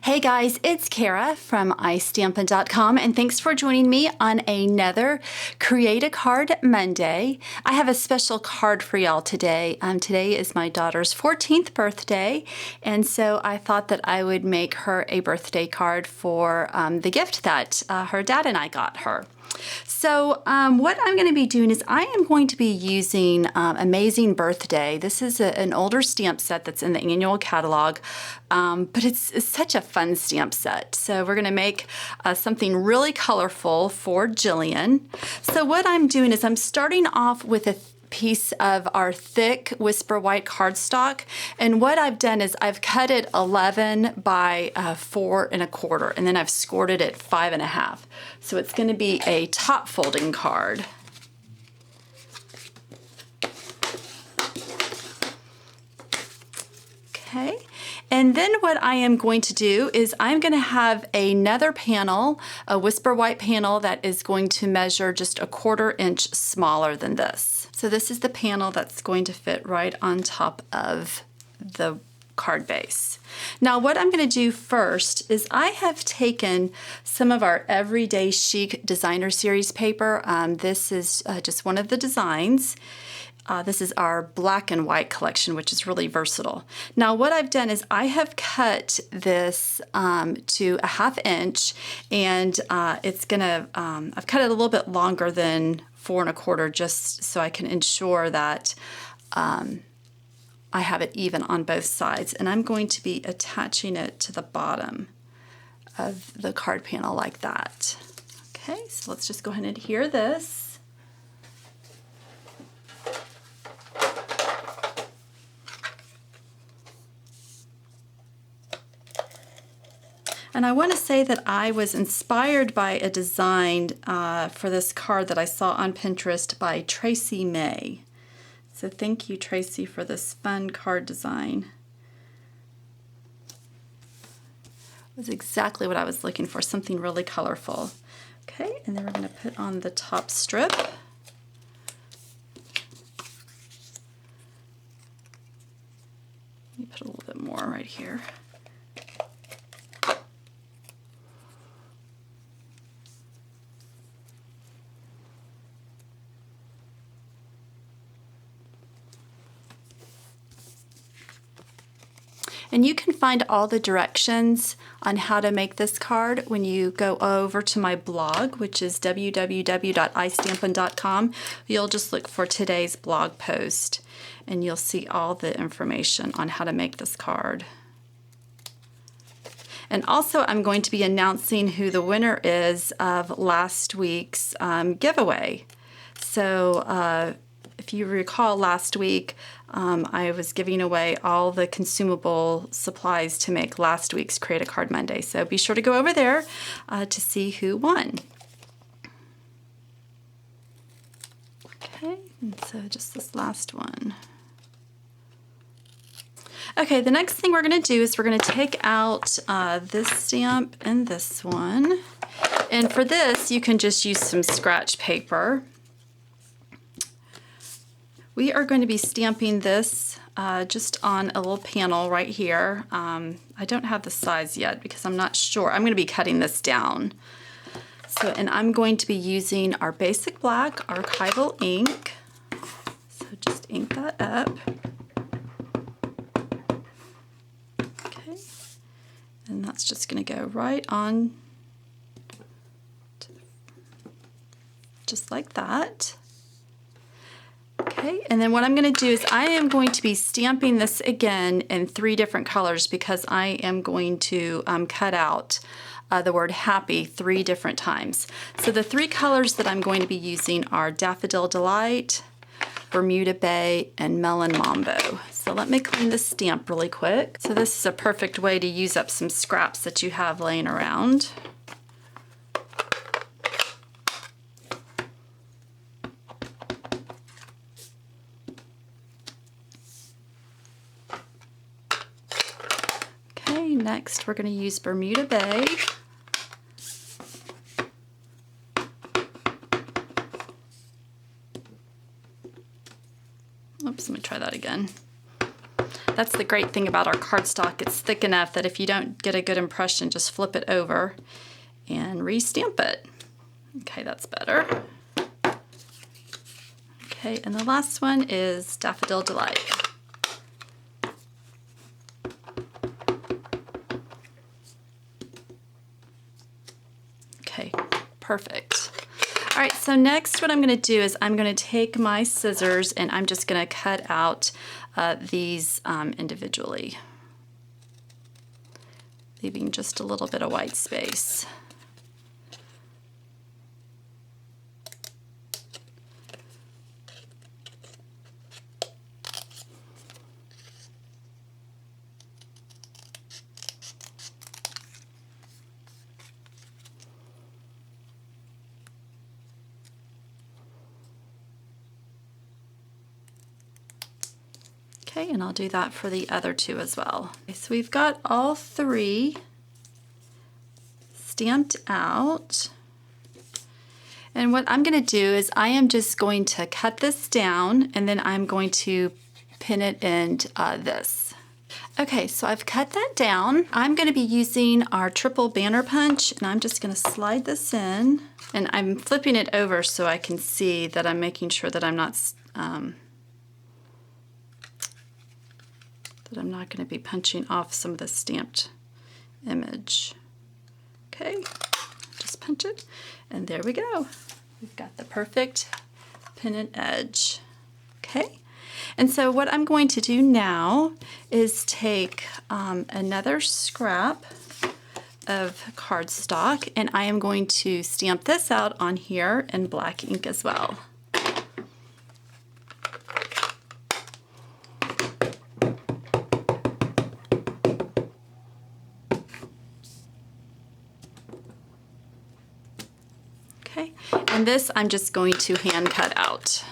Hey guys, it's Kara from iStampin.com and thanks for joining me on another Create a Card Monday. I have a special card for y'all today. Today is my daughter's 14th birthday, and so I thought that I would make her a birthday card for the gift that her dad and I got her. So what I'm going to be doing is I am going to be using Amazing Birthday. This is an older stamp set that's in the annual catalog, but it's such a fun stamp set. So we're going to make something really colorful for Jillian. So what I'm doing is I'm starting off with a piece of our thick Whisper White cardstock, and what I've done is I've cut it 11 by 4 1/4, and then I've scored it at 5 1/2. So it's going to be a top folding card. Okay. And then what I am going to do is I'm going to have another panel, a Whisper White panel that is going to measure just 1/4 inch smaller than this. So this is the panel that's going to fit right on top of the card base. Now what I'm going to do first is I have taken some of our Everyday Chic Designer Series paper. This is just one of the designs. This is our black and white collection, which is really versatile. Now what I've done is I have cut this to 1/2 inch, and it's gonna, I've cut it a little bit longer than 4 1/4 just so I can ensure that I have it even on both sides. And I'm going to be attaching it to the bottom of the card panel like that. Okay, so let's just go ahead and adhere this. And I want to say that I was inspired by a design for this card that I saw on Pinterest by Tracy May. So thank you, Tracy, for this fun card design. It was exactly what I was looking for, something really colorful. Okay, and then we're going to put on the top strip. Let me put a little bit more right here. And you can find all the directions on how to make this card when you go over to my blog, which is www.istampin.com. You'll just look for today's blog post, and you'll see all the information on how to make this card. And also, I'm going to be announcing who the winner is of last week's giveaway. So if you recall, last week I was giving away all the consumable supplies to make last week's Create a Card Monday. So be sure to go over there to see who won. Okay, and so just this last one. Okay, the next thing we're going to do is we're going to take out this stamp and this one. And for this, you can just use some scratch paper. We are going to be stamping this just on a little panel right here. I don't have the size yet because I'm not sure. I'm going to be cutting this down. So, and I'm going to be using our basic black archival ink. So just ink that up. Okay. And that's just going to go right on, just like that. Okay, and then what I'm going to do is I am going to be stamping this again in 3 different colors because I am going to cut out the word happy 3 different times. So the 3 colors that I'm going to be using are Daffodil Delight, Bermuda Bay, and Melon Mambo. So let me clean this stamp really quick. So this is a perfect way to use up some scraps that you have laying around. Next, we're going to use Bermuda Bay. Oops, let me try that again. That's the great thing about our cardstock. It's thick enough that if you don't get a good impression, just flip it over and re-stamp it. Okay, that's better. Okay, and the last one is Daffodil Delight. Okay, perfect. All right, so next what I'm going to do is I'm going to take my scissors and I'm just going to cut out these individually, leaving just a little bit of white space. Okay, and I'll do that for the other two as well. Okay, so we've got all three stamped out. And what I'm going to do is I am just going to cut this down and then I'm going to pin it in this. Okay, so I've cut that down. I'm going to be using our triple banner punch and I'm just going to slide this in. And I'm flipping it over so I can see that I'm making sure that I'm not going to be punching off some of the stamped image. Okay, just punch it, and there we go. We've got the perfect pin and edge. Okay, and so what I'm going to do now is take another scrap of cardstock, and I am going to stamp this out on here in black ink as well. Okay, and this I'm just going to hand cut out.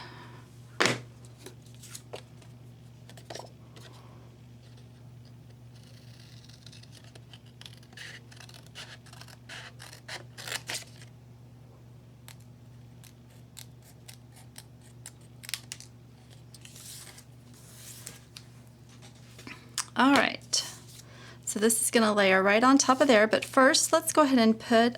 All right, so this is going to layer right on top of there, but first let's go ahead and put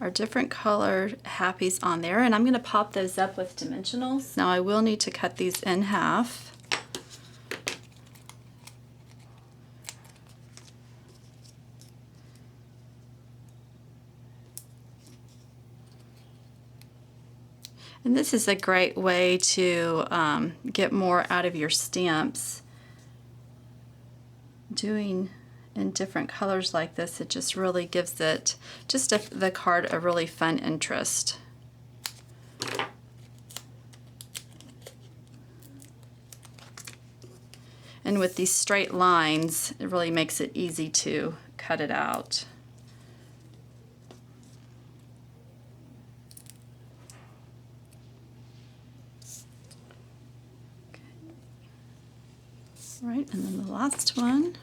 our different colored happies on there, and I'm going to pop those up with dimensionals. Now I will need to cut these in half. And this is a great way to get more out of your stamps. Doing in different colors like this, it just really gives it the card a really fun interest. And with these straight lines, it really makes it easy to cut it out. Okay. All right, and then the last one.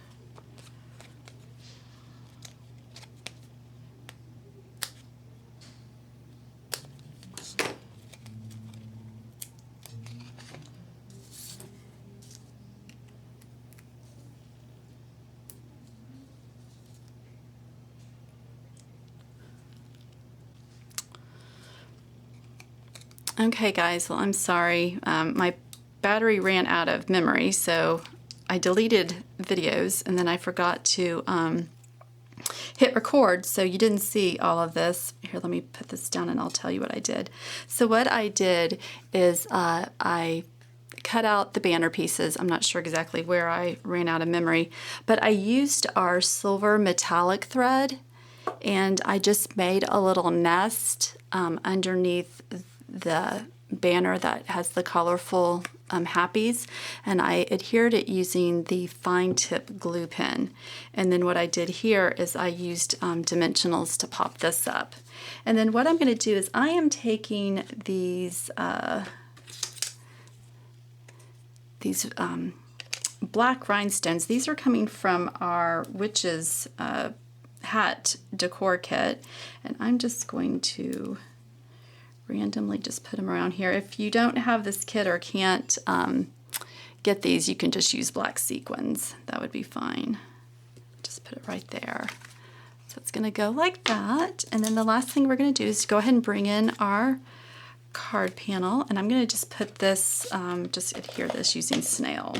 Okay guys, well I'm sorry, my battery ran out of memory, so I deleted videos and then I forgot to hit record, so you didn't see all of this. Here, let me put this down and I'll tell you what I did. So what I did is I cut out the banner pieces. I'm not sure exactly where I ran out of memory, but I used our silver metallic thread and I just made a little nest underneath the banner that has the colorful happies, and I adhered it using the fine tip glue pen. And then what I did here is I used dimensionals to pop this up. And then what I'm going to do is I am taking these black rhinestones. These are coming from our witch's hat decor kit, and I'm just going to randomly just put them around here. If you don't have this kit or can't get these, you can just use black sequins. That would be fine. Just put it right there. So it's going to go like that. And then the last thing we're going to do is go ahead and bring in our card panel. And I'm going to just put this, just adhere this using snail.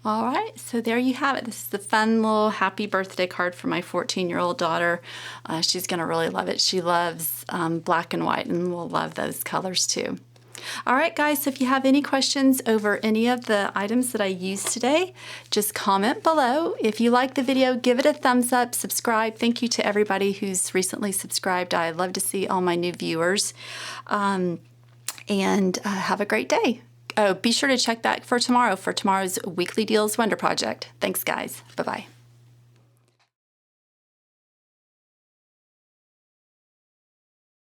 All right, so there you have it. This is the fun little happy birthday card for my 14-year-old daughter. She's going to really love it. She loves black and white and will love those colors too. All right, guys, so if you have any questions over any of the items that I used today, just comment below. If you like the video, give it a thumbs up, subscribe. Thank you to everybody who's recently subscribed. I love to see all my new viewers. And have a great day. Oh, be sure to check back for tomorrow for tomorrow's Weekly Deals Wonder Project. Thanks, guys. Bye-bye.